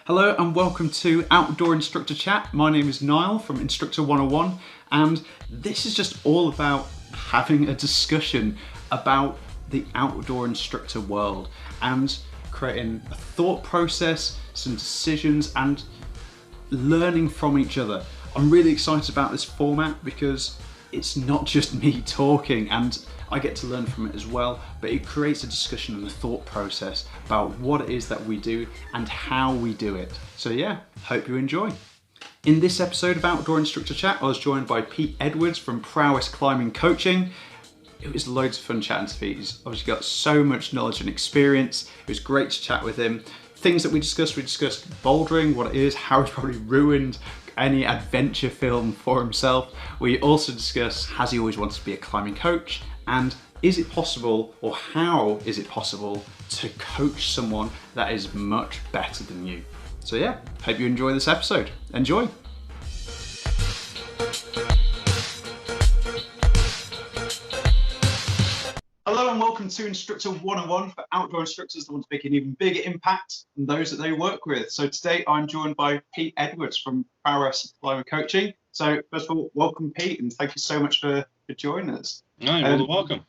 Hello and welcome to Outdoor Instructor Chat. My name is Niall from Instructor 101, and this is just all about having a discussion about the outdoor instructor world and creating a thought process, some decisions, and learning from each other. I'm really excited about this format because it's not just me talking, and I get to learn from it as well, but it creates a discussion and a thought process about what it is that we do and how we do it. So yeah, hope you enjoy. In this episode of Outdoor Instructor Chat, I was joined by Pete Edwards from Prowess Climbing Coaching. It was loads of fun chatting to Pete. He's obviously got so much knowledge and experience. It was great to chat with him. Things that we discussed bouldering, what it is, how he's probably ruined any adventure film for himself. We also discussed, has he always wanted to be a climbing coach? And is it possible, or how is it possible, to coach someone that is much better than you? So yeah, hope you enjoy this episode. Enjoy. Hello and welcome to Instructor 101 for outdoor instructors that want to make an even bigger impact on those that they work with. So today I'm joined by Pete Edwards from Prowess Climbing Coaching. So first of all, welcome Pete, and thank you so much for joining us. No, you're welcome.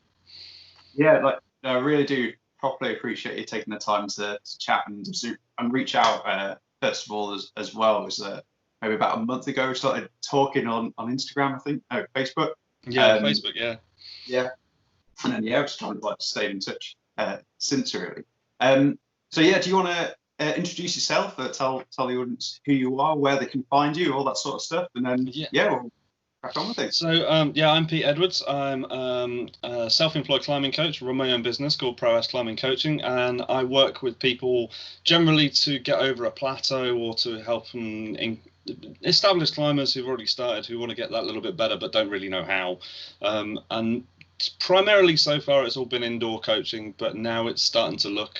Yeah, I really do properly appreciate you taking the time to chat and reach out. First of all, as well, was maybe about a month ago we started talking on Instagram, I think, Facebook. Yeah, Facebook, yeah. Yeah, and then I've just kind of stayed in touch since really. So yeah, do you want to introduce yourself? Tell the audience who you are, where they can find you, all that sort of stuff, and then we'll crack on with it. So I'm Pete Edwards. I'm a self-employed climbing coach, run my own business called Prowess Climbing Coaching, and I work with people generally to get over a plateau or to help them established climbers who've already started, who want to get that little bit better but don't really know how. And primarily so far it's all been indoor coaching, but now it's starting to look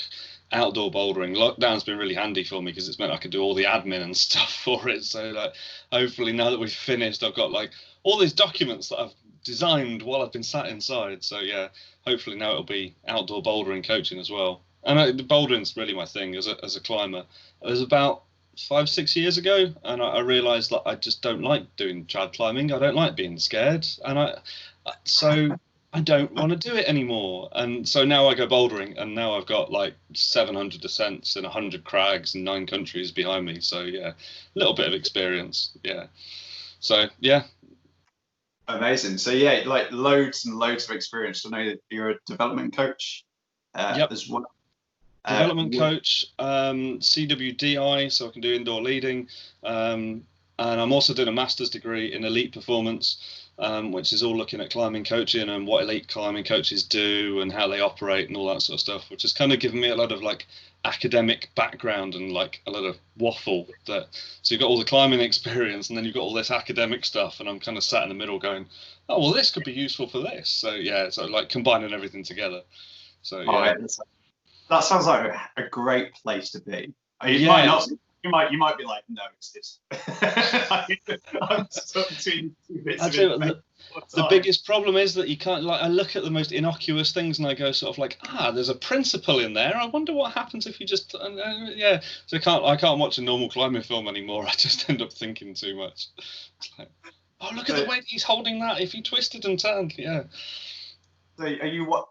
outdoor bouldering. Lockdown's been really handy for me because it's meant I could do all the admin and stuff for it. So hopefully now that we've finished, I've got all these documents that I've designed while I've been sat inside. So yeah, hopefully now it'll be outdoor bouldering coaching as well. And bouldering's really my thing as a climber. It was about 5-6 years ago, and I realised that I just don't like doing trad climbing. I don't like being scared, and so I don't want to do it anymore. And so now I go bouldering, and now I've got 700 descents and 100 crags and 9 countries behind me. So yeah, a little bit of experience. Yeah. So yeah. Amazing. So yeah, loads and loads of experience. I know that you're a development coach as well. Development coach, CWDI, so I can do indoor leading. And I'm also doing a master's degree in elite performance, which is all looking at climbing coaching and what elite climbing coaches do and how they operate and all that sort of stuff, which has kind of given me a lot of academic background and a lot of waffle. So you've got all the climbing experience and then you've got all this academic stuff, and I'm kind of sat in the middle going, oh, well, this could be useful for this. So yeah, so combining everything together. So yeah. That sounds like a great place to be. You might be like, no, it's this. I'm stuck between two bits of it. The biggest problem is that you can't, I look at the most innocuous things and I go sort of there's a principle in there. I wonder what happens if you just, So I can't watch a normal climbing film anymore. I just end up thinking too much. It's oh, look at the way he's holding that. If he twisted and turned, yeah. So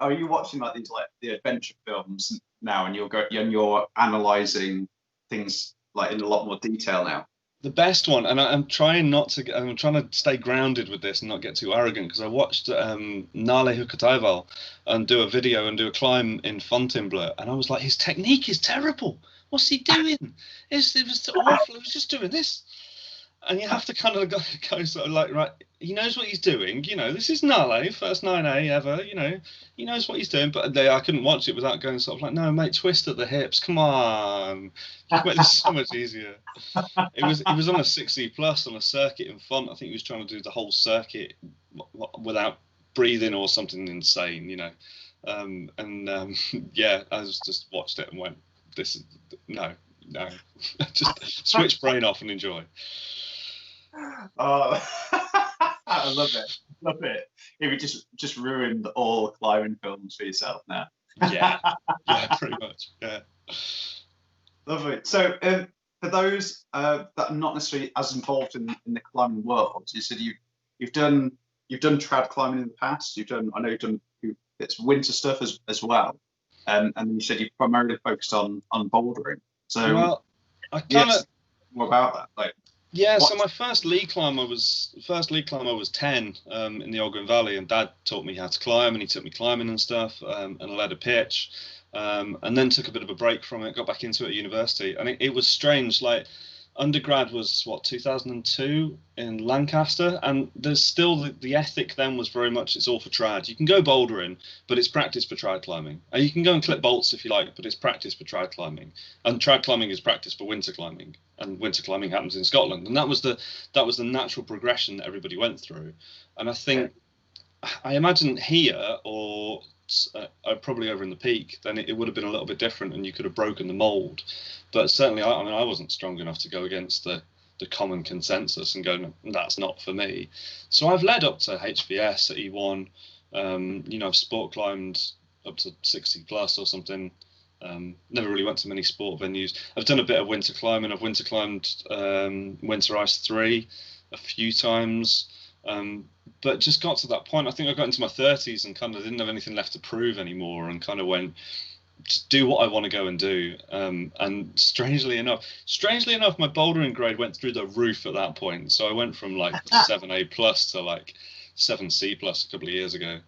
are you watching these the adventure films now, and you're analysing things in a lot more detail now? The best one, and I'm trying to stay grounded with this and not get too arrogant, because I watched Nale Hukataival and do a video and do a climb in Fontainebleau, and I was like, his technique is terrible. What's he doing? It was awful. He was just doing this. And you have to kind of go sort of right, he knows what he's doing. This is Nale, first 9A ever, he knows what he's doing. But I couldn't watch it without going sort of no, mate, twist at the hips. Come on. Just make this so much easier. It was on a 60 plus on a circuit in Font. I think he was trying to do the whole circuit without breathing or something insane, yeah, I just watched it and went, no, just switch brain off and enjoy. Oh, I love it. If you just ruined all climbing films for yourself now. Yeah, pretty much. Yeah. Lovely. So for those that are not necessarily as involved in the climbing world, you said you've done trad climbing in the past. I know you've done it's winter stuff as well, and then you said you primarily focused on bouldering. So well, I kind of more about that, like. Yeah, so my first lead climber was 10 in the Ogden Valley, and Dad taught me how to climb, and he took me climbing and stuff, and I led a pitch, and then took a bit of a break from it, got back into it at university, and it was strange. Like undergrad was 2002 in Lancaster, and there's still the ethic then was very much it's all for trad. You can go bouldering, but it's practice for trad climbing, and you can go and clip bolts if you like, but it's practice for trad climbing, and trad climbing is practice for winter climbing, and winter climbing happens in Scotland, and that was the natural progression that everybody went through. And I think I imagine here or probably over in the Peak, then it would have been a little bit different, and you could have broken the mold. But certainly, I mean, I wasn't strong enough to go against the common consensus and go, no, that's not for me. So I've led up to HVS at E1. I've sport climbed up to 60 plus or something. Never really went to many sport venues. I've done a bit of winter climbing. I've winter climbed Winter Ice 3 a few times. But just got to that point. I think I got into my 30s and kind of didn't have anything left to prove anymore, and kind of went, just do what I want to go and do. And strangely enough, my bouldering grade went through the roof at that point. So I went from like 7A plus to like 7C plus a couple of years ago.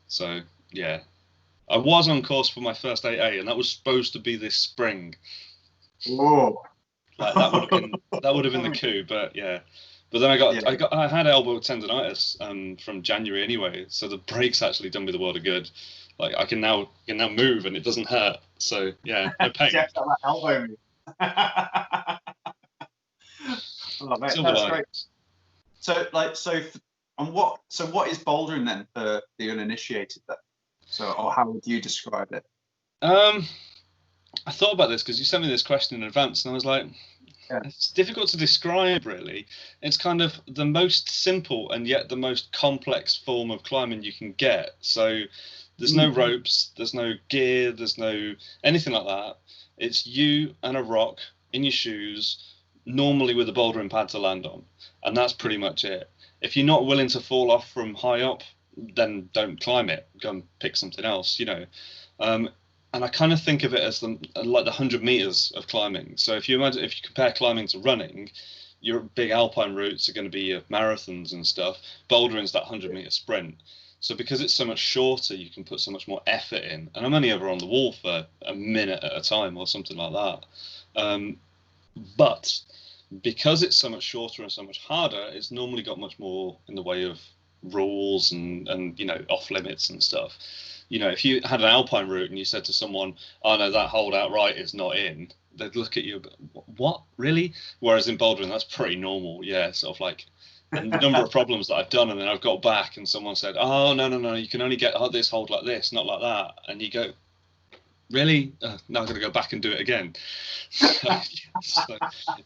So yeah, I was on course for my first 8A, and that was supposed to be this spring. Whoa. Like that would have been the coup, but yeah. But then I had elbow tendonitis from January anyway, so the break's actually done me the world of good. Like I can now move and it doesn't hurt. So yeah, no pain. Yeah, that elbow move. Oh, mate, that's great. So what is bouldering then for the uninitiated then? So, or how would you describe it? I thought about this because you sent me this question in advance, and I was like, it's difficult to describe, really. It's kind of the most simple and yet the most complex form of climbing you can get. So there's no ropes, there's no gear, there's no anything like that. It's you and a rock in your shoes, normally with a bouldering pad to land on. And that's pretty much it. If you're not willing to fall off from high up, then don't climb it. Go and pick something else, And I kind of think of it as like the 100 meters of climbing. So if you compare climbing to running, your big alpine routes are going to be your marathons and stuff. Bouldering is that 100-meter sprint. So because it's so much shorter, you can put so much more effort in. And I'm only ever on the wall for a minute at a time or something like that. But because it's so much shorter and so much harder, it's normally got much more in the way of rules and off limits and stuff. If you had an alpine route and you said to someone, "Oh no, that hold out right is not in," they'd look at you, "What, really?" Whereas in bouldering, that's pretty normal. Yeah, sort of like a number of problems that I've done, and then I've got back and someone said, "Oh no, you can only get this hold like this, not like that," and you go, "Really? Now I'm going to go back and do it again." So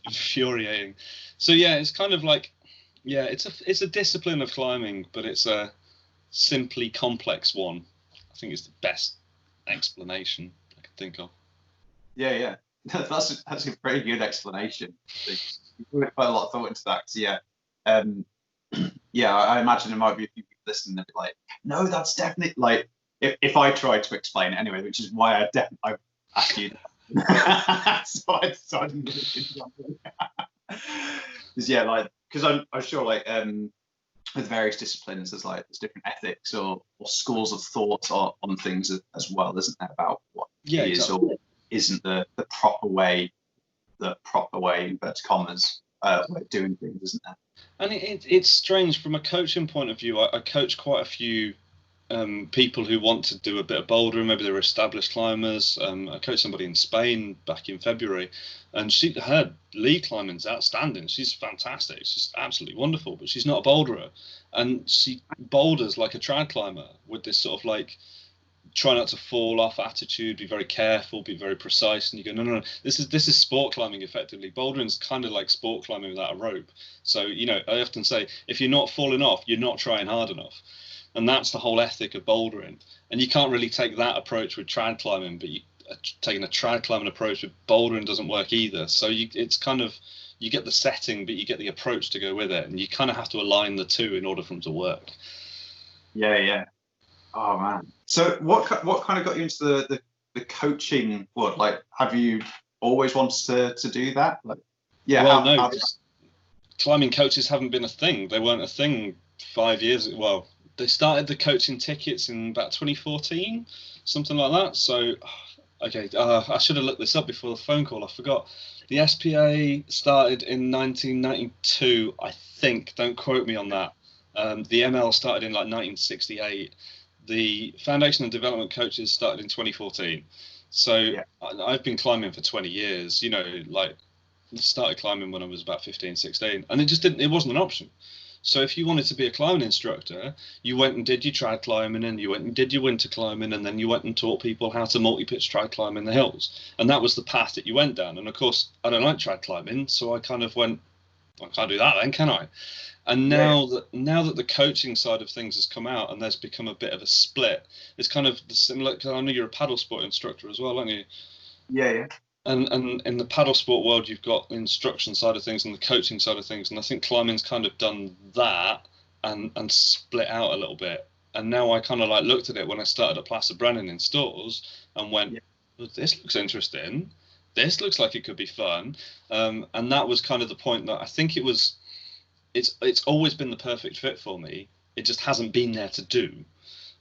infuriating. So yeah, it's kind of like, yeah, it's a discipline of climbing, but it's a simply complex one. I think it's the best explanation I can think of. Yeah. That's a very good explanation. You put quite a lot of thought into that. I imagine there might be a few people listening that be like, no, that's definitely like if I tried to explain it anyway, which is why I asked you. So I didn't get it. Because I'm sure with various disciplines, there's different ethics or schools of thought on things as well, isn't there, about what is or isn't the proper way, inverted commas, way of doing things, isn't there? And it's strange from a coaching point of view. I coach quite a few people who want to do a bit of bouldering. Maybe they're established climbers. I coached somebody in Spain back in February, and her lead climbing's outstanding. She's fantastic. She's absolutely wonderful, but she's not a boulderer, and she boulders like a trad climber with this sort of like try not to fall off attitude, be very careful, be very precise. And you go, no, this is sport climbing effectively. Bouldering's kind of like sport climbing without a rope. So I often say, if you're not falling off, you're not trying hard enough. And that's the whole ethic of bouldering. And you can't really take that approach with trad climbing, but taking a trad climbing approach with bouldering doesn't work either. So it's kind of, you get the setting, but you get the approach to go with it, and you kind of have to align the two in order for them to work. Yeah. Oh man. So what kind of got you into the coaching world? Like, have you always wanted to do that? Like, yeah. Well, no, climbing coaches haven't been a thing. They weren't a thing 5 years. Well, they started the coaching tickets in about 2014, something like that. So, okay, I should have looked this up before the phone call. I forgot. The SPA started in 1992, I think. Don't quote me on that. The ML started in like 1968. The Foundation and Development Coaches started in 2014. So yeah. I've been climbing for 20 years, you know, like started climbing when I was about 15, 16, and it wasn't an option. So if you wanted to be a climbing instructor, you went and did your trad climbing, and you went and did your winter climbing, and then you went and taught people how to multi-pitch trad climb in the hills. And that was the path that you went down. And of course, I don't like trad climbing, so I kind of went, I can't do that then, can I? And now that the coaching side of things has come out and there's become a bit of a split, it's kind of the similar, because I know you're a paddle sport instructor as well, aren't you? Yeah. And in the paddle sport world, you've got the instruction side of things and the coaching side of things. And I think climbing's kind of done that and split out a little bit. And now I kind of like looked at it when I started at Placer Brennan in stores and went, well, this looks interesting. This looks like it could be fun. And that was kind of the point that I think it's always been the perfect fit for me. It just hasn't been there to do.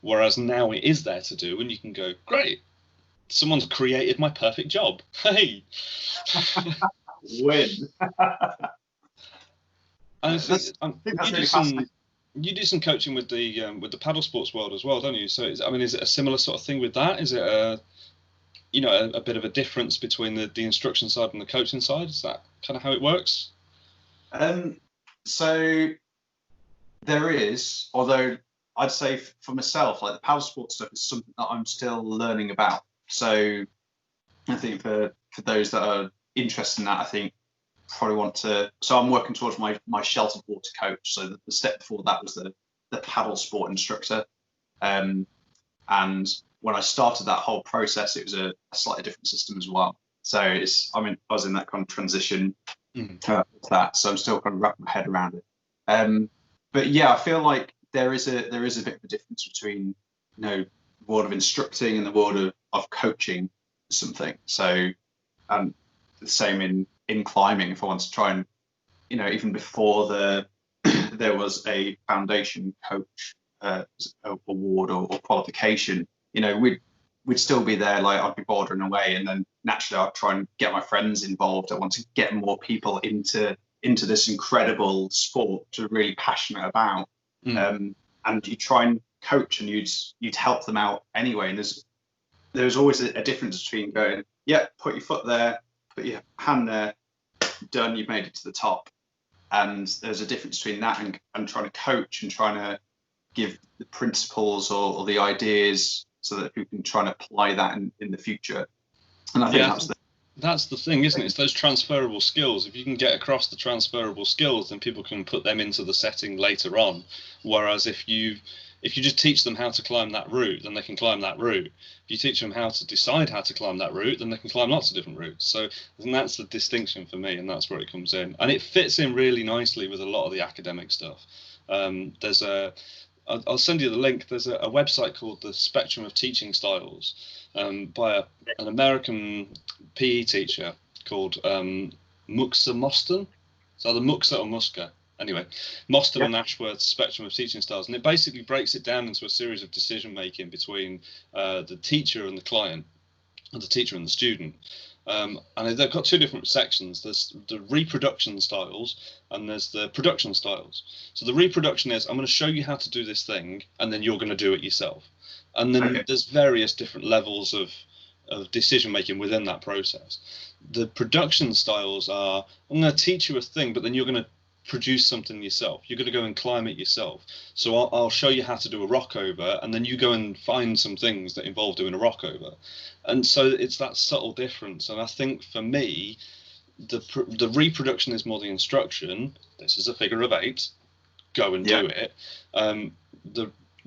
Whereas now it is there to do, and you can go, great, someone's created my perfect job. Hey, win. I think you do some coaching with the paddle sports world as well, don't you? So is it a similar sort of thing with that? Is it a bit of a difference between the instruction side and the coaching side? Is that kind of how it works? So there is, although I'd say for myself, like the paddle sport stuff is something that I'm still learning about. So I think for those that are interested in that, I think probably want to. So I'm working towards my sheltered water coach. So the step before that was the paddle sport instructor. And when I started that whole process, it was a slightly different system as well. So I was in that kind of transition to that. So I'm still kind of wrapping my head around it. But yeah, I feel like there is a bit of a difference between, the world of instructing and the world of coaching something. So the same in climbing. If I want to try and, even before there was a foundation coach award or qualification, we'd still be there. Like I'd be bouldering away, and then naturally I'd try and get my friends involved. I want to get more people into this incredible sport, which I'm really passionate about. And you try and coach, and you'd help them out anyway. And there's always a difference between going, put your foot there, put your hand there, done, you've made it to the top. And there's a difference between that and trying to coach and trying to give the principles or the ideas so that people can try and apply that in the future. And I think that's the thing, isn't it? It's those transferable skills. If you can get across the transferable skills, then people can put them into the setting later on. Whereas if you just teach them how to climb that route, then they can climb that route. If you teach them how to decide how to climb that route, then they can climb lots of different routes. So I think that's the distinction for me, and that's where it comes in. And it fits in really nicely with a lot of the academic stuff. I'll send you the link. There's a website called the Spectrum of Teaching Styles by an American PE teacher called Muxa Moston. It's either Muxa or Muska. Anyway, Moston and Ashworth's Spectrum of Teaching Styles. And it basically breaks it down into a series of decision-making between the teacher and the client, and the teacher and the student. And they've got two different sections. There's the reproduction styles and there's the production styles. So the reproduction is, I'm going to show you how to do this thing, and then you're going to do it yourself. And then there's various different levels of decision making within that process. The production styles are, I'm going to teach you a thing, but then you're going to produce something yourself. You're going to go and climb it yourself. So I'll show you how to do a rock over, and then you go and find some things that involve doing a rock over. And so it's that subtle difference. And I think for me, the reproduction is more the instruction. This is a figure of 8. Go and do it.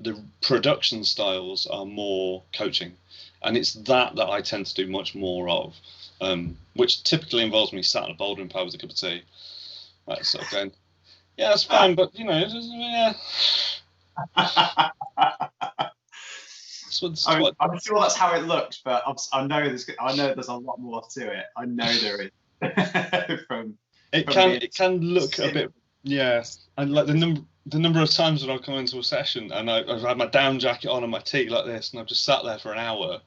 The production styles are more coaching. And it's that I tend to do much more of, which typically involves me sat on a bouldering pad with a cup of tea. Like, sort of going, yeah, that's fine, but you know, yeah. I'm sure that's how it looks, but I know there's a lot more to it. I know there is. It can look a bit, yeah. And like the number of times when I've come into a session and I've had my down jacket on and my tea like this, and I've just sat there for an hour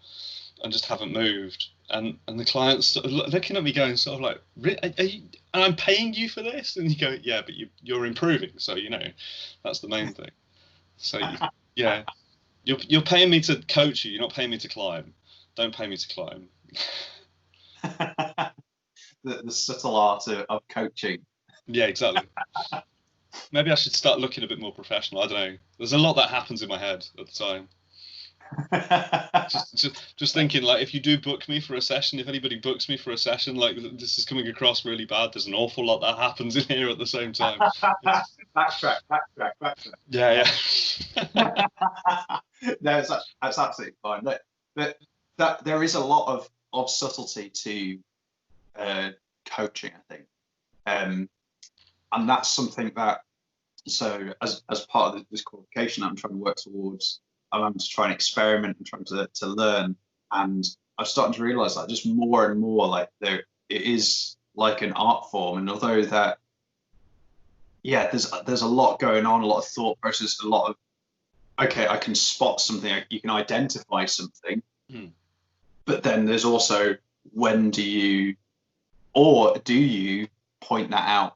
and just haven't moved, and the client's sort of looking at me going sort of like, are you, and I'm paying you for this, and you go, yeah, but you're improving, so you know that's the main thing. So yeah, you're paying me to coach you, you're not paying me to climb. Don't pay me to climb. the subtle art of coaching. Yeah, exactly. Maybe I should start looking a bit more professional. I don't know. There's a lot that happens in my head at the time. just thinking, like, if you do book me for a session, if anybody books me for a session, like, this is coming across really bad. There's an awful lot that happens in here at the same time. Backtrack. Yeah. No, that's absolutely fine. But that there is a lot of subtlety to coaching, I think, and that's something that. So as part of this qualification, I'm trying to work towards. I'm to try and experiment and trying to learn, and I'm starting to realise that just more and more, like it is like an art form, and although that, yeah, there's a lot going on, a lot of thought process, a lot of, okay, I can spot something, you can identify something, but then there's also, when do you point that out?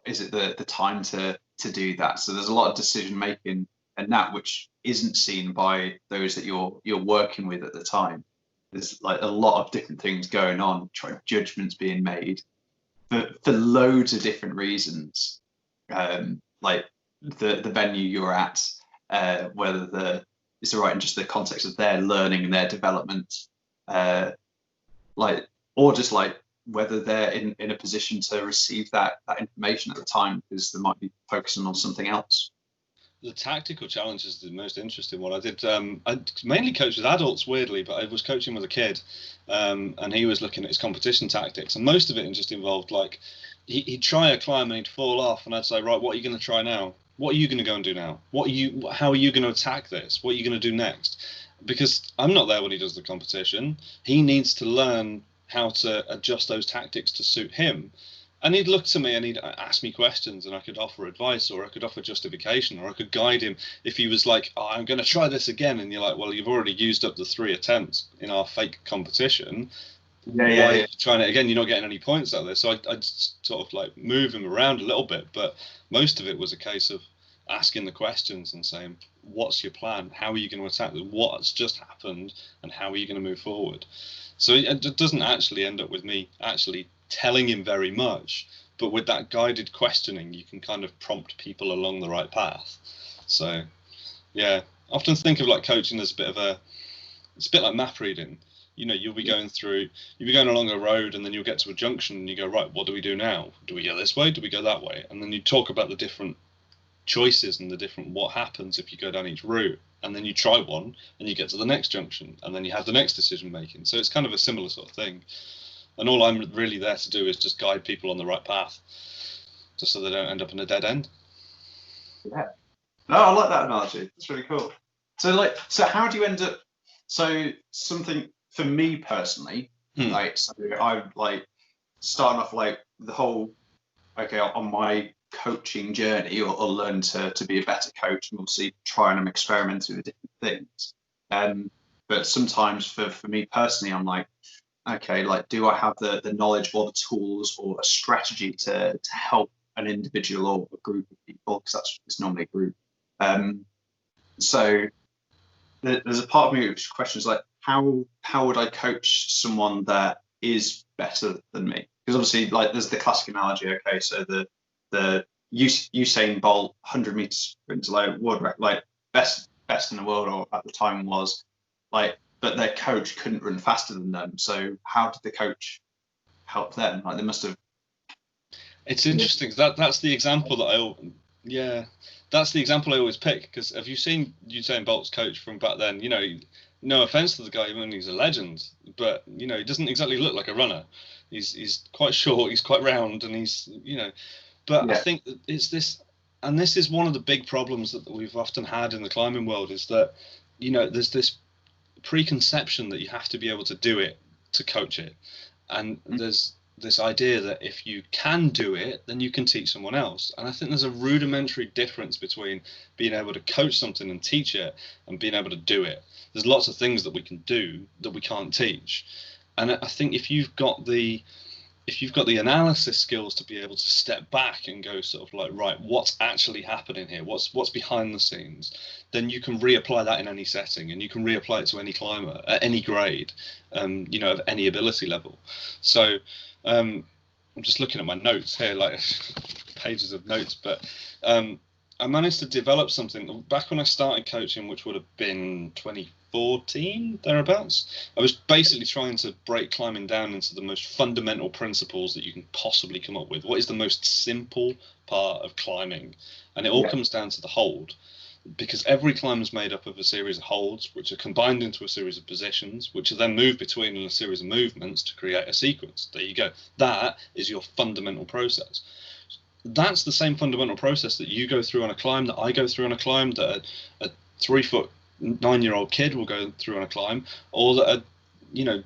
Is it the time to do that? So there's a lot of decision making, and that which isn't seen by those that you're working with at the time. There's like a lot of different things going on, judgments being made for loads of different reasons. Like the venue you're at, whether it's right in just the context of their learning and their development, like, or just like whether they're in a position to receive that information at the time, because they might be focusing on something else. The tactical challenge is the most interesting one. I did. I mainly coached with adults, weirdly, but I was coaching with a kid, and he was looking at his competition tactics, and most of it just involved, like, he'd try a climb and he'd fall off, and I'd say, right, what are you going to try now? What are you going to go and do now? How are you going to attack this? What are you going to do next? Because I'm not there when he does the competition. He needs to learn how to adjust those tactics to suit him. And he'd look to me and he'd ask me questions, and I could offer advice, or I could offer justification, or I could guide him if he was like, oh, I'm going to try this again. And you're like, well, you've already used up the 3 attempts in our fake competition. Why are you trying it again? You're not getting any points out of this. So I'd sort of like move him around a little bit. But most of it was a case of asking the questions and saying, what's your plan? How are you going to attack this? What's just happened? And how are you going to move forward? So it doesn't actually end up with me actually telling him very much, but with that guided questioning, you can kind of prompt people along the right path. So yeah, I often think of like coaching as it's a bit like map reading. You know, you'll be going along a road, and then you'll get to a junction and you go, right, what do we do now? Do we go this way? Do we go that way? And then you talk about the different choices and the different what happens if you go down each route, and then you try one and you get to the next junction, and then you have the next decision making. So it's kind of a similar sort of thing. And all I'm really there to do is just guide people on the right path, just so they don't end up in a dead end. Yeah. No, I like that analogy. It's really cool. So how do you end up? So something for me personally, like, so I'm like starting off like the whole, okay, on my coaching journey, or learn to be a better coach, and obviously trying and experimenting with different things. But sometimes for me personally, I'm like, okay, like, do I have the knowledge or the tools or a strategy to help an individual or a group of people? Because it's normally a group. So there's a part of me which questions like, how would I coach someone that is better than me? Because obviously, like, there's the classic analogy. Okay, so the Usain Bolt 100 meters sprint, like world record, like best in the world, or at the time was, like, but their coach couldn't run faster than them. So how did the coach help them? Like, they must have. It's interesting. That's the example that Yeah, that's the example I always pick, because have you seen Usain Bolt's coach from back then? No offense to the guy, I mean, he's a legend, but he doesn't exactly look like a runner. He's quite short, he's quite round, and But I think that it's this, and this is one of the big problems that we've often had in the climbing world, is that there's this preconception that you have to be able to do it to coach it, and there's this idea that if you can do it, then you can teach someone else. And I think there's a rudimentary difference between being able to coach something and teach it and being able to do it. There's lots of things that we can do that we can't teach. And I think if you've got the analysis skills to be able to step back and go sort of like, right, what's actually happening here? What's behind the scenes? Then you can reapply that in any setting, and you can reapply it to any climber at any grade, of any ability level. So I'm just looking at my notes here, like pages of notes, but I managed to develop something back when I started coaching, which would have been 2014, thereabouts. I was basically trying to break climbing down into the most fundamental principles that you can possibly come up with. What is the most simple part of climbing? And it all comes down to the hold, because every climb is made up of a series of holds, which are combined into a series of positions, which are then moved between in a series of movements to create a sequence. There you go. That is your fundamental process. That's the same fundamental process that you go through on a climb, that I go through on a climb, that a 3'9" kid will go through on a climb, or that a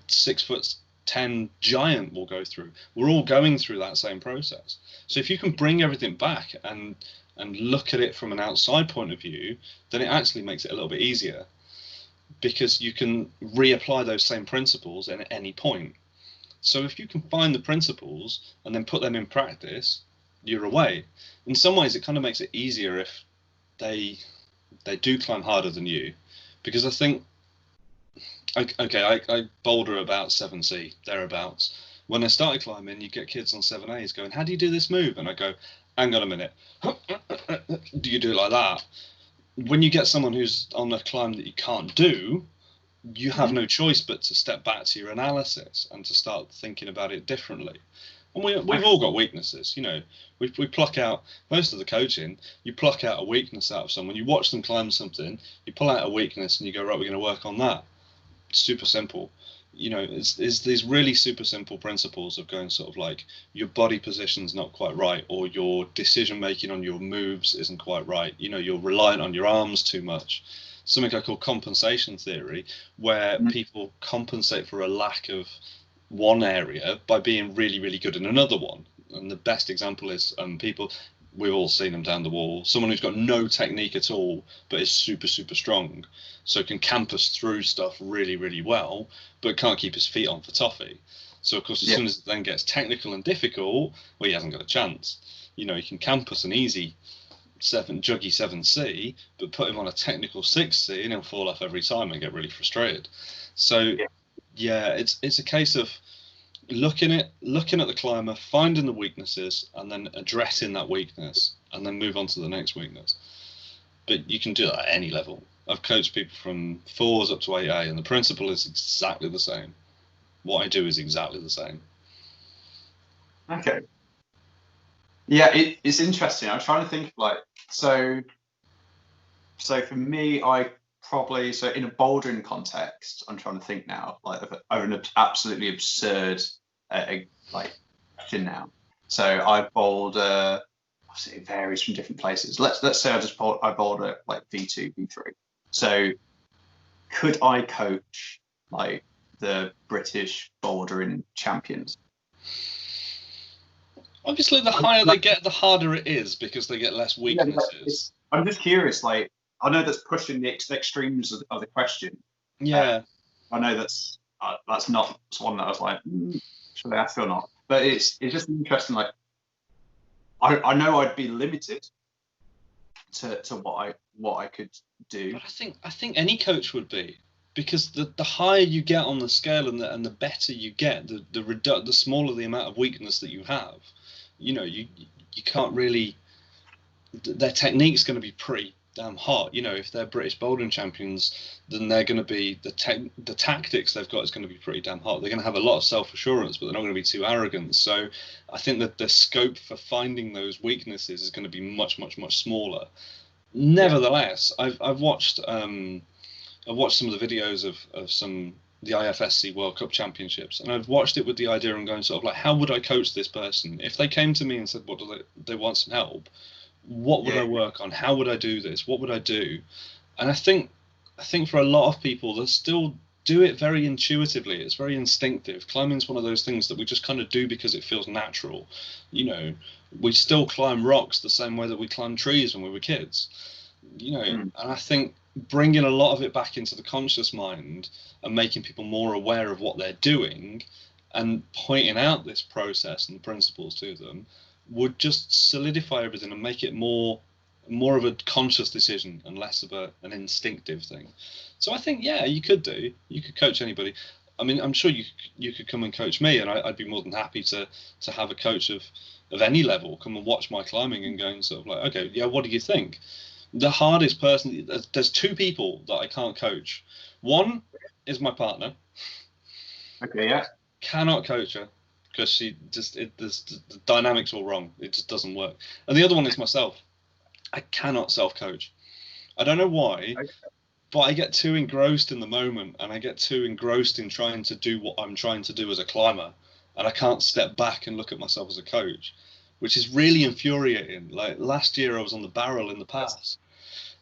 6'10" giant will go through. We're all going through that same process. So if you can bring everything back and look at it from an outside point of view, then it actually makes it a little bit easier, because you can reapply those same principles at any point. So if you can find the principles and then put them in practice, you're away. In some ways, it kind of makes it easier if they do climb harder than you, because I think, I boulder about 7C, thereabouts. When I started climbing, you get kids on 7As going, how do you do this move? And I go, hang on a minute, do you do it like that? When you get someone who's on a climb that you can't do, you have no choice but to step back to your analysis and to start thinking about it differently. And we've all got weaknesses, we pluck out, most of the coaching, you pluck out a weakness out of someone, you watch them climb something, you pull out a weakness and you go, right, we're going to work on that. It's super simple. It's these really super simple principles of going sort of like, your body position's not quite right, or your decision making on your moves isn't quite right. You're reliant on your arms too much. Something I call compensation theory, where people compensate for a lack of one area by being really, really good in another one. And the best example is people, we've all seen them down the wall, someone who's got no technique at all but is super, super strong, so can campus through stuff really, really well, but can't keep his feet on for toffee. So of course, as soon as it then gets technical and difficult, well, he hasn't got a chance. He can campus an easy juggy 7C, but put him on a technical 6C and he'll fall off every time and get really frustrated. So it's a case of looking at the climber, finding the weaknesses, and then addressing that weakness, and then move on to the next weakness. But you can do that at any level. I've coached people from 4s up to 8A, and the principle is exactly the same. What I do is exactly the same. Okay. Yeah, it's interesting. I'm trying to think of so for me, I probably, so in a bouldering context, I'm trying to think now, of an absolutely absurd question now. So I boulder, obviously it varies from different places. Let's say I boulder V2, V3. So could I coach the British bouldering champions? Obviously, the higher they get, the harder it is, because they get less weaknesses. I'm just curious, I know that's pushing the extremes of the question. Yeah. I know that's not one that I was like, should I ask or not? But it's just interesting. I know I'd be limited to what I could do. But I think any coach would be, because the higher you get on the scale and the better you get, the smaller the amount of weakness that you have. You can't really. Their technique's going to be pretty damn hot. You know, if they're British bouldering champions, then they're going to be the tactics they've got is going to be pretty damn hot. They're going to have a lot of self-assurance, but they're not going to be too arrogant. So I think that the scope for finding those weaknesses is going to be much, much, much smaller. Nevertheless, I've watched some of the videos of the IFSC World Cup Championships, and I've watched it with the idea of going sort of like, how would I coach this person if they came to me and said, what do they want some help? What would I work on? How would I do this? What would I do? And I think for a lot of people, they still do it very intuitively. It's very instinctive. Climbing's one of those things that we just kind of do because it feels natural. You know, we still climb rocks the same way that we climbed trees when we were kids. You know, and I think bringing a lot of it back into the conscious mind and making people more aware of what they're doing and pointing out this process and the principles to them would just solidify everything and make it more of a conscious decision and less of an instinctive thing. So I think, yeah, you could coach anybody. I mean, I'm sure you could come and coach me, and I'd be more than happy to have a coach of any level come and watch my climbing and go and sort of like, okay, yeah, what do you think? The hardest person, there's two people that I can't coach. One is my partner. Okay, yeah. Cannot coach her because she just the dynamics all wrong. It just doesn't work. And the other one is myself. I cannot self-coach. I don't know why, but I get too engrossed in the moment, and I get too engrossed in trying to do what I'm trying to do as a climber, and I can't step back and look at myself as a coach, which is really infuriating. Like last year, I was on the barrel in the pass,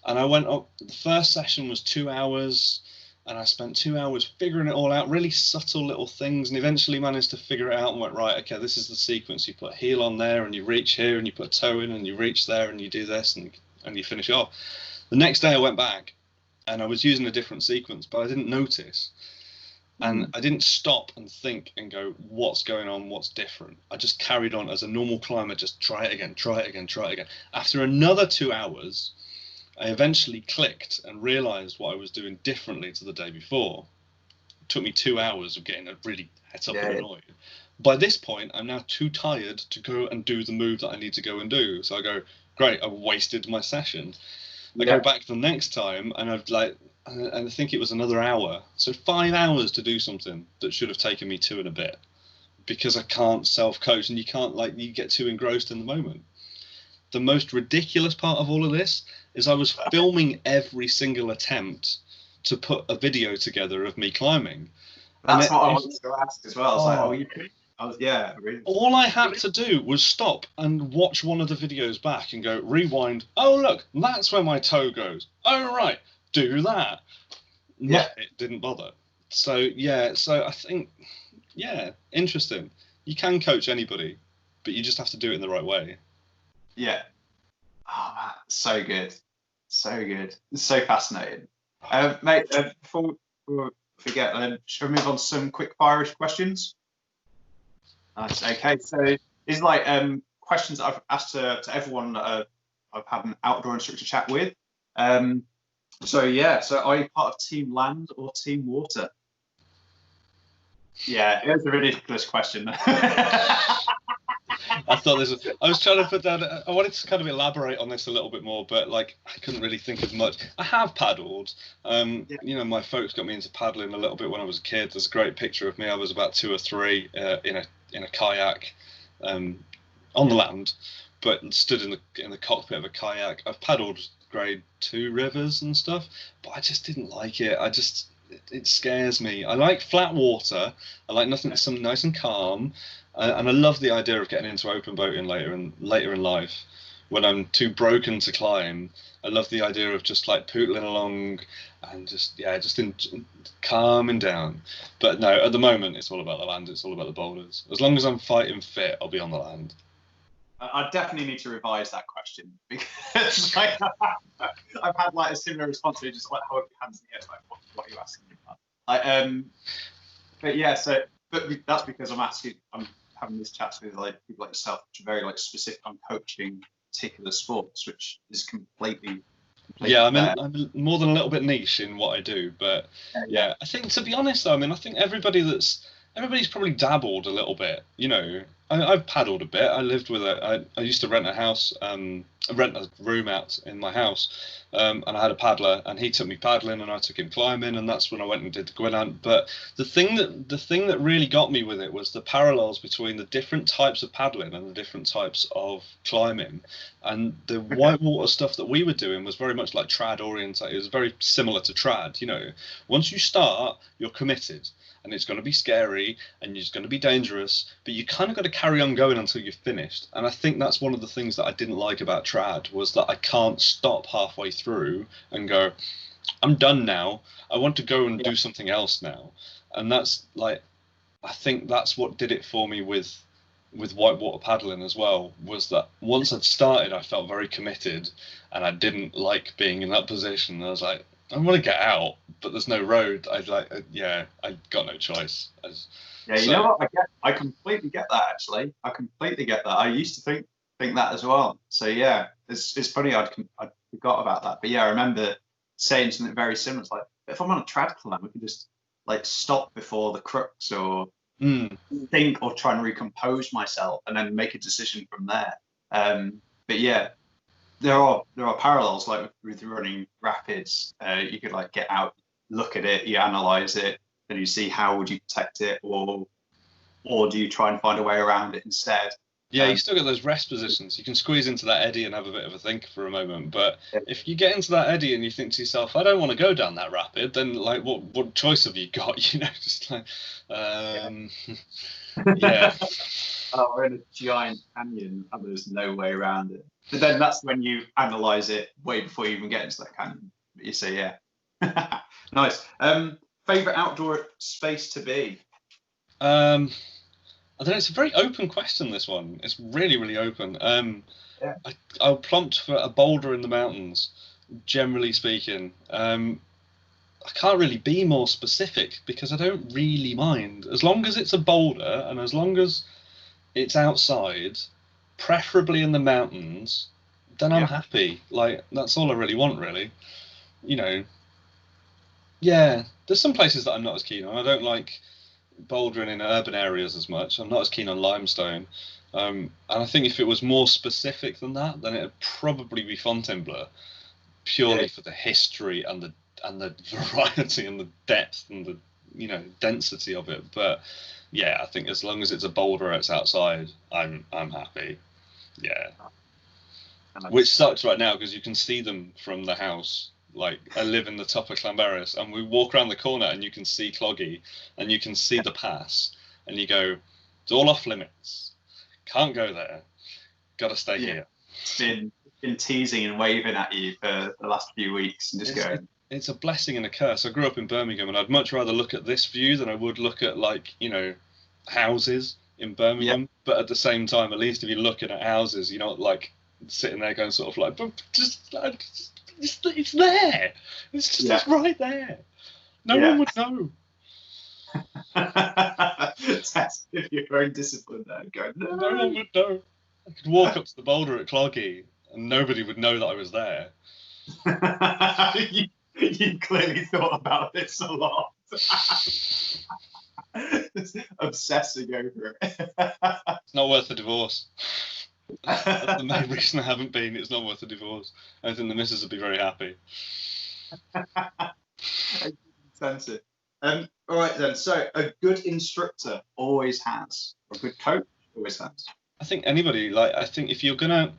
and I went up. The first session was 2 hours. And I spent 2 hours figuring it all out, really subtle little things, and eventually managed to figure it out and went, right, okay, this is the sequence. You put a heel on there, and you reach here, and you put a toe in, and you reach there, and you do this, and you finish off. The next day I went back, and I was using a different sequence, but I didn't notice. And I didn't stop and think and go, what's going on, what's different? I just carried on as a normal climber, just try it again, try it again, try it again. After another 2 hours, I eventually clicked and realized what I was doing differently to the day before. It took me 2 hours of getting really het up and annoyed. By this point, I'm now too tired to go and do the move that I need to go and do. So I go, great, I wasted my session. I go back the next time, and I think it was another hour. So 5 hours to do something that should have taken me 2 and a bit, because I can't self-coach, and you can't, you get too engrossed in the moment. The most ridiculous part of all of this is I was filming every single attempt to put a video together of me climbing. That's what I wanted to ask as well. All I had to do was stop and watch one of the videos back and go, rewind. Oh, look, that's where my toe goes. Oh, right, do that. Yeah. It didn't bother. So I think, interesting. You can coach anybody, but you just have to do it in the right way. Yeah. Oh, man, so good. So good. It's so fascinating. Mate, before we forget, shall we move on to some quick fire-ish questions? Nice. Okay, so these are questions that I've asked to everyone that I've had an outdoor instructor chat with. So are you part of Team Land or Team Water? Yeah, it was a ridiculous question. I thought I was trying to put down, I wanted to kind of elaborate on this a little bit more, but I couldn't really think of much. I have paddled. My folks got me into paddling a little bit when I was a kid. There's a great picture of me. I was about 2 or 3 in a kayak on the land, but stood in the cockpit of a kayak. I've paddled grade 2 rivers and stuff, but I just didn't like it. It scares me. I like flat water. I like something nice and calm. And I love the idea of getting into open boating later in life, when I'm too broken to climb. I love the idea of just pootling along and just calming down. But no, at the moment it's all about the land. It's all about the boulders. As long as I'm fighting fit, I'll be on the land. I definitely need to revise that question, because I've had a similar response to it, just hold your hands in the air, what are you asking me about? But that's because I'm having these chats with people like yourself, which are very specific on coaching particular sports, which is completely I'm more than a little bit niche in what I do, but I think, to be honest though, I think everybody's probably dabbled a little bit, I've paddled a bit. I lived with I used to rent a house, rent a room out in my house, and I had a paddler, and he took me paddling, and I took him climbing, and that's when I went and did the Gwynant. But the thing that really got me with it was the parallels between the different types of paddling and the different types of climbing, and the whitewater stuff that we were doing was very much like trad oriented. It was very similar to trad. You know, once you start, you're committed. And it's going to be scary and it's going to be dangerous, but you kind of got to carry on going until you've finished. And I think that's one of the things that I didn't like about trad, was that I can't stop halfway through and go, I'm done now. I want to go and do something else now. And that's like, I think that's what did it for me with whitewater paddling as well, was that once I'd started, I felt very committed, and I didn't like being in that position. I was like, I want to get out, but there's no road. I got no choice. You know what? I completely get that, actually. I completely get that. I used to think that as well. So yeah, it's funny I forgot about that. But yeah, I remember saying something very similar. It's like, if I'm on a trad climb, we can just like stop before the crux, or think, or try and recompose myself, and then make a decision from there. But yeah, there are parallels, like with running rapids. You could like get out, look at it, you analyze it, and you see how would you protect it, or do you try and find a way around it instead. Yeah, you still got those rest positions. You can squeeze into that eddy and have a bit of a think for a moment. But if you get into that eddy and you think to yourself, I don't want to go down that rapid, then like what choice have you got? You know, just like yeah. Oh, we're in a giant canyon and there's no way around it. But then that's when you analyze it way before you even get into that canyon. But you say, yeah. Nice. Favorite outdoor space to be? I don't know. It's a very open question, this one. It's really, really open. I'll prompt for a boulder in the mountains, generally speaking. I can't really be more specific because I don't really mind. As long as it's a boulder and as long as it's outside, preferably in the mountains, then I'm happy. Like, that's all I really want, really. You know, yeah, there's some places that I'm not as keen on. I don't like bouldering in urban areas as much. I'm not as keen on limestone. And I think if it was more specific than that, then it'd probably be Fontainebleau, purely for the history and the variety and the depth and the density of it. But yeah, I think as long as it's a boulder, it's outside, I'm happy. Yeah. Which sucks right now because you can see them from the house. Like, I live in the top of LLanberis, and we walk around the corner and you can see Cloggy and you can see the pass, and you go, it's all off limits. Can't go there. Got to stay here. It's been teasing and waving at you for the last few weeks and just going. It's a blessing and a curse. I grew up in Birmingham, and I'd much rather look at this view than I would look at, like, houses in Birmingham. Yeah. But at the same time, at least if you're looking at houses, you're not like sitting there going sort of like, but it's there. It's just it's right there. No one would know. Test if you're very disciplined there. Go, no one would know. I could walk up to the boulder at Cloggy and nobody would know that I was there. You clearly thought about this a lot. Just obsessing over it. It's not worth a divorce. That's the main reason I haven't been. It's not worth a divorce. I think the missus would be very happy. I sense it. All right then. So a good instructor always has, or a good coach always has. I think anybody, I think if you're gonna,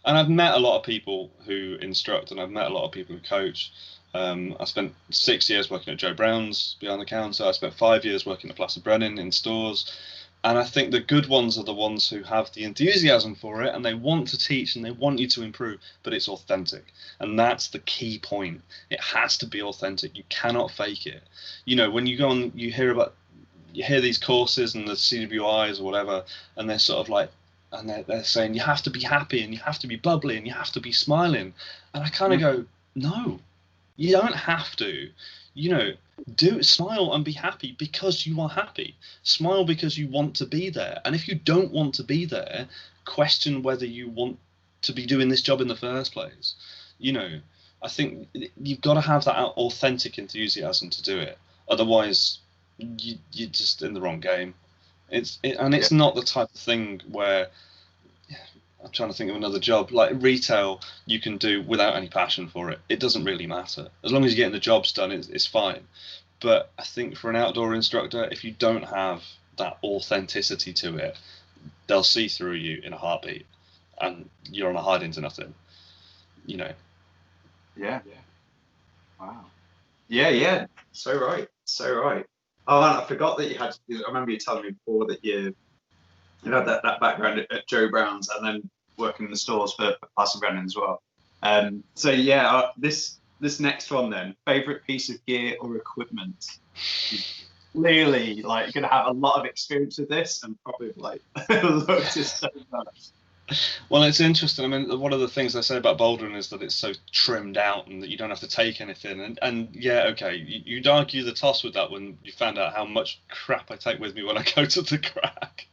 and I've met a lot of people who instruct, and I've met a lot of people who coach. I spent 6 years working at Joe Brown's behind the counter. I spent 5 years working at Placid Brennan in stores. And I think the good ones are the ones who have the enthusiasm for it and they want to teach and they want you to improve, but it's authentic. And that's the key point. It has to be authentic. You cannot fake it. When you go on, you hear these courses and the CWIs or whatever, and they're sort of like, and they're saying you have to be happy and you have to be bubbly and you have to be smiling. And I kind of go, no, you don't have to. Smile and be happy because you are happy. Smile because you want to be there. And if you don't want to be there, question whether you want to be doing this job in the first place. I think you've got to have that authentic enthusiasm to do it. Otherwise, you're just in the wrong game. It's not the type of thing where, I'm trying to think of another job, like retail you can do without any passion for it. It doesn't really matter. As long as you're getting the jobs done, it's fine. But I think for an outdoor instructor, if you don't have that authenticity to it, they'll see through you in a heartbeat, and you're on a hide into nothing, you know. Yeah. Wow. Yeah. So right. Oh, and I forgot that I remember you telling me before that you had that background at Joe Brown's and then working in the stores for Classic Brennan as well. So yeah, this next one then, favorite piece of gear or equipment. Clearly, like, you're gonna have a lot of experience with this and probably like looked at so much. Well, it's interesting. I mean, one of the things they say about bouldering is that it's so trimmed out and that you don't have to take anything. And yeah, okay, you'd argue the toss with that when you found out how much crap I take with me when I go to the crack.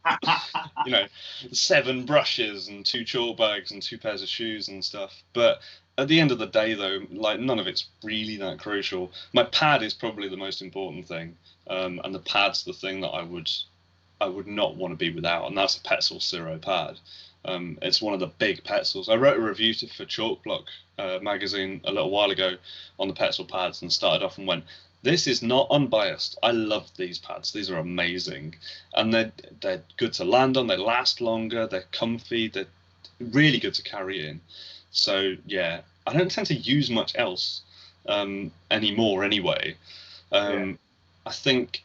7 brushes and 2 chalk bags and 2 pairs of shoes and stuff. But at the end of the day, though, like, none of it's really that crucial. My pad is probably the most important thing, and the pad's the thing that I would not want to be without, and that's a Petzl Ciro pad. It's one of the big Petzls. I wrote a review for Chalk Block magazine a little while ago on the Petzl pads and started off and went, this is not unbiased. I love these pads. These are amazing. And they're good to land on. They last longer. They're comfy. They're really good to carry in. So, yeah, I don't tend to use much else anymore anyway. I think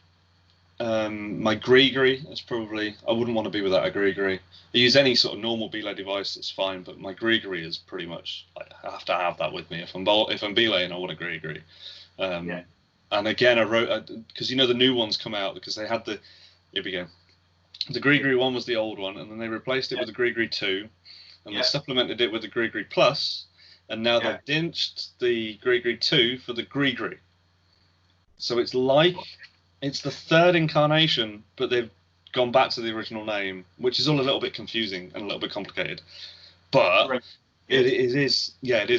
my Grigri is probably, I wouldn't want to be without a Grigri. I use any sort of normal belay device, it's fine, but my Grigri is pretty much, like, I have to have that with me. If I'm belaying, I want a Grigri. And again, I wrote, because the new ones come out, because they had here we go. The Grigri one was the old one, and then they replaced it with the Grigri 2, and they supplemented it with the Grigri Plus, and now they've dinched the Grigri 2 for the Grigri. So it's like, it's the third incarnation, but they've gone back to the original name, which is all a little bit confusing and a little bit complicated. But it is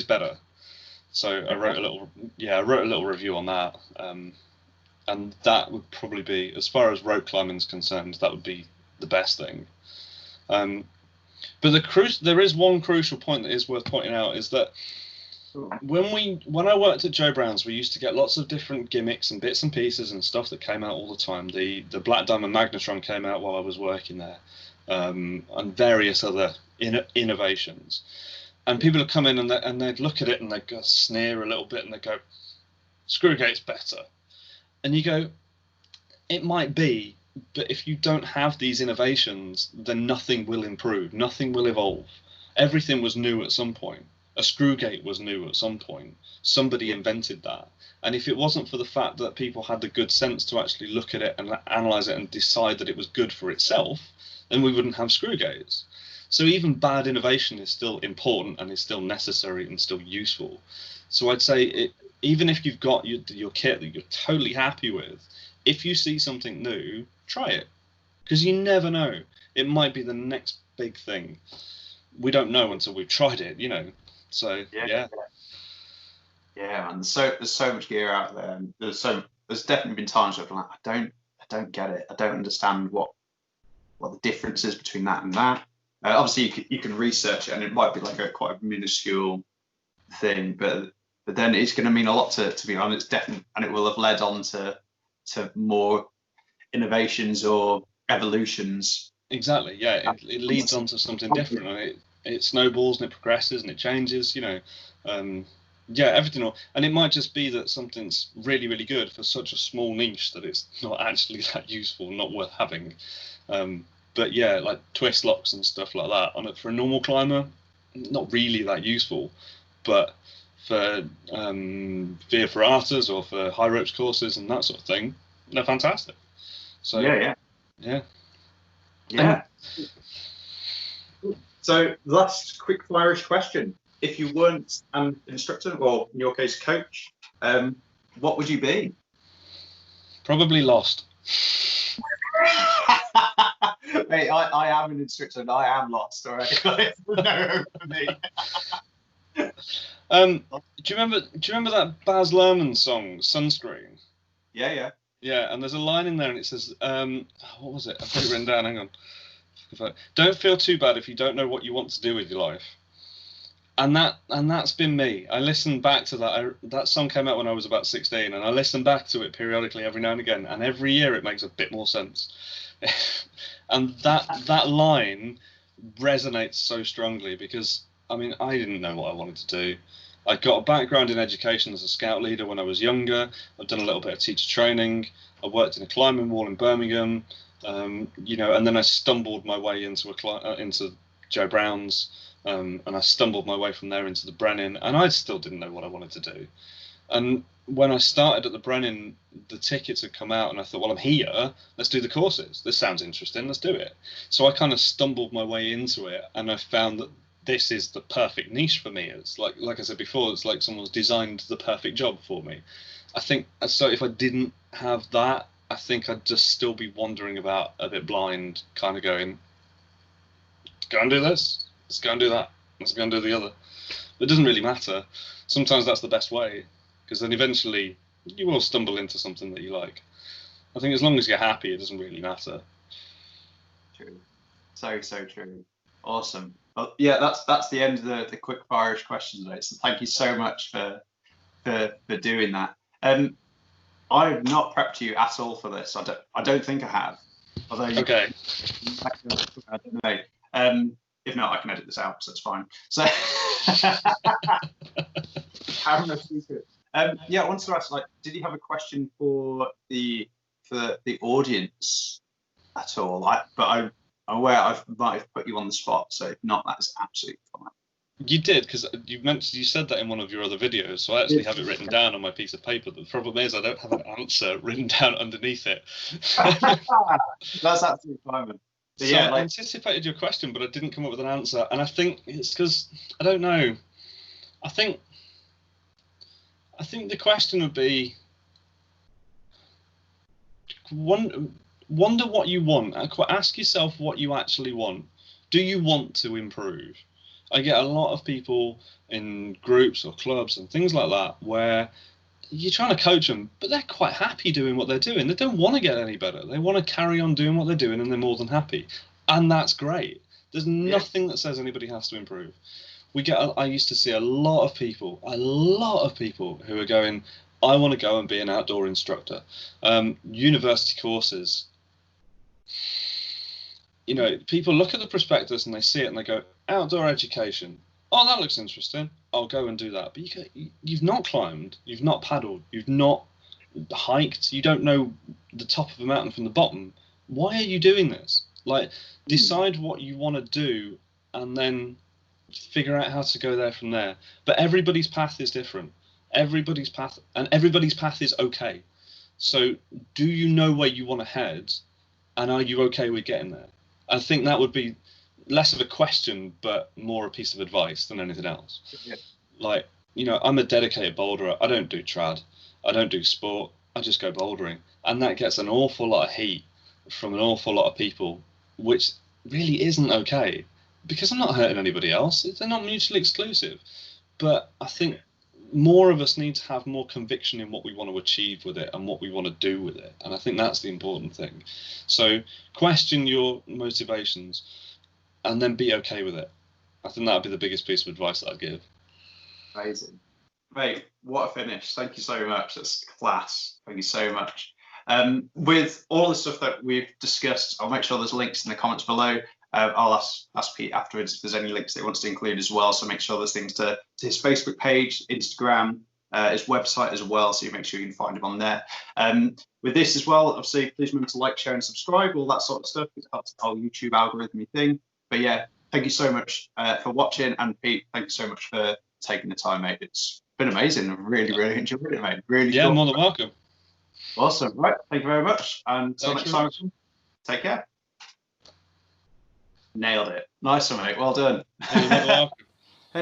better. So I wrote a little review on that, and that would probably be, as far as rope climbing is concerned, that would be the best thing. But there is one crucial point that is worth pointing out, is that when I worked at Joe Brown's, we used to get lots of different gimmicks and bits and pieces and stuff that came out all the time. The Black Diamond Magnetron came out while I was working there, and various other innovations. And people would come in and they'd look at it and they'd go sneer a little bit and they'd go, Screwgate's better. And you go, it might be, but if you don't have these innovations, then nothing will improve, nothing will evolve. Everything was new at some point. A Screwgate was new at some point. Somebody invented that. And if it wasn't for the fact that people had the good sense to actually look at it and analyze it and decide that it was good for itself, then we wouldn't have Screwgates. So even bad innovation is still important and is still necessary and still useful. So I'd say even if you've got your kit that you're totally happy with, if you see something new, try it. Because you never know. It might be the next big thing. We don't know until we've tried it, So yeah, and there's so much gear out there. And there's definitely been times where I've been like, I don't get it. I don't understand what the difference is between that and that. Obviously, you can research it, and it might be like quite a minuscule thing, but then it's going to mean a lot to be honest. It's definitely, and it will have led on to more innovations or evolutions. Exactly. Yeah, it leads on to something different, and it snowballs and it progresses and it changes. Everything. And it might just be that something's really, really good for such a small niche that it's not actually that useful, not worth having. But yeah, like twist locks and stuff like that, for a normal climber, not really that useful. But for via ferratas or for high ropes courses and that sort of thing, they're fantastic. So yeah. So last quick-fire-ish question: if you weren't an instructor, or in your case, coach, what would you be? Probably lost. Mate, I am an instructor and I am lost already. No hope for me. Do you remember that Baz Luhrmann song, Sunscreen? Yeah. Yeah, and there's a line in there, and it says, what was it? I've got it written down. Hang on. Don't feel too bad if you don't know what you want to do with your life. And that's been me. I listened back to that. That song came out when I was about 16, and I listen back to it periodically every now and again. And every year it makes a bit more sense. And that line resonates so strongly because I mean I didn't know what I wanted to do. I got a background in education as a scout leader when I was younger. I've done a little bit of teacher training. I worked in a climbing wall in Birmingham, and then I stumbled my way into Joe Brown's, and I stumbled my way from there into the Brennan, and I still didn't know what I wanted to do. And when I started at the Brennan, the tickets had come out, and I thought, well, I'm here. Let's do the courses. This sounds interesting. Let's do it. So I kind of stumbled my way into it, and I found that this is the perfect niche for me. It's like I said before, it's like someone's designed the perfect job for me. I think so. If I didn't have that, I think I'd just still be wandering about a bit blind, kind of going, let's go and do this, let's go and do that, let's go and do the other. But it doesn't really matter. Sometimes that's the best way, because then eventually you will stumble into something that you like. I think as long as you're happy, it doesn't really matter. True. So true. Awesome. Well, yeah, that's the end of the quick fire questions today. So thank you so much for doing that. I have not prepped you at all for this. I don't think I have. Although okay. I don't know. If not, I can edit this out, so it's fine. So camera secret. Yeah, I wanted to ask, did you have a question for the audience at all? I'm aware I might have put you on the spot, so if not, that is absolutely fine. You did, because you said that in one of your other videos, so I actually have it written down on my piece of paper. The problem is I don't have an answer written down underneath it. That's absolutely fine. So yeah, I anticipated your question, but I didn't come up with an answer, and I think it's because I don't know. I think the question would be, wonder what you want. Ask yourself what you actually want. Do you want to improve? I get a lot of people in groups or clubs and things like that where you're trying to coach them, but they're quite happy doing what they're doing. They don't want to get any better. They want to carry on doing what they're doing, and they're more than happy. And that's great. There's nothing that says anybody has to improve. I used to see a lot of people who are going, I want to go and be an outdoor instructor. University courses. People look at the prospectus and they see it and they go, outdoor education. Oh, that looks interesting. I'll go and do that. But you've not climbed, you've not paddled, you've not hiked, you don't know the top of a mountain from the bottom. Why are you doing this? Decide what you want to do and then figure out how to go there from there. But everybody's path is different. Everybody's path is okay. So do you know where you want to head, and are you okay with getting there? I think that would be less of a question, but more a piece of advice than anything else. Yeah. I'm a dedicated boulderer. I don't do trad. I don't do sport. I just go bouldering. And that gets an awful lot of heat from an awful lot of people, which really isn't okay, because I'm not hurting anybody else. They're not mutually exclusive. But I think more of us need to have more conviction in what we want to achieve with it and what we want to do with it. And I think that's the important thing. So question your motivations and then be okay with it. I think that would be the biggest piece of advice that I'd give. Amazing. Mate, what a finish. Thank you so much. That's class. Thank you so much. With all the stuff that we've discussed, I'll make sure there's links in the comments below. I'll ask Pete afterwards if there's any links that he wants to include as well. So make sure there's things to his Facebook page, Instagram, his website as well. So you make sure you can find him on there. With this as well, obviously, please remember to like, share, and subscribe, all that sort of stuff. It helps the whole YouTube algorithm thing. But yeah, thank you so much for watching. And Pete, thank you so much for taking the time, mate. It's been amazing. I've really enjoyed it, mate. Really cool. More than welcome. Awesome. Right. Thank you very much. And until next time, take care. Nailed it. Nice one, mate. Well done. Hey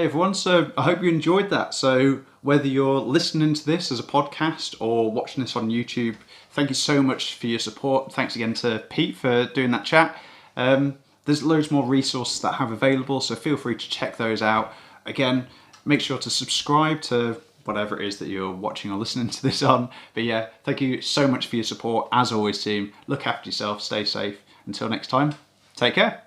everyone, so I hope you enjoyed that. So whether you're listening to this as a podcast or watching this on YouTube, thank you so much for your support. Thanks again to Pete for doing that chat. There's loads more resources that I have available, so feel free to check those out. Again, make sure to subscribe to whatever it is that you're watching or listening to this on. But yeah, thank you so much for your support. As always, team, look after yourself, stay safe. Until next time, take care.